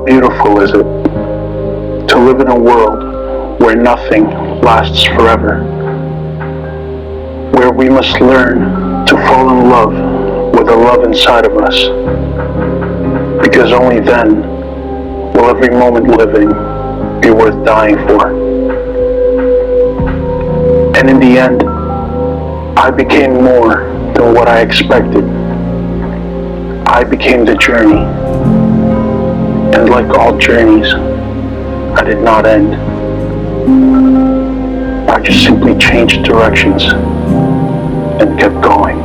beautiful is it to live in a world where nothing lasts forever, where we must learn to fall in love with the love inside of us, because only then will every moment living be worth dying for. And in the end, I became more than what I expected. I became the journey, and like all journeys, I did not end. I just simply changed directions and kept going.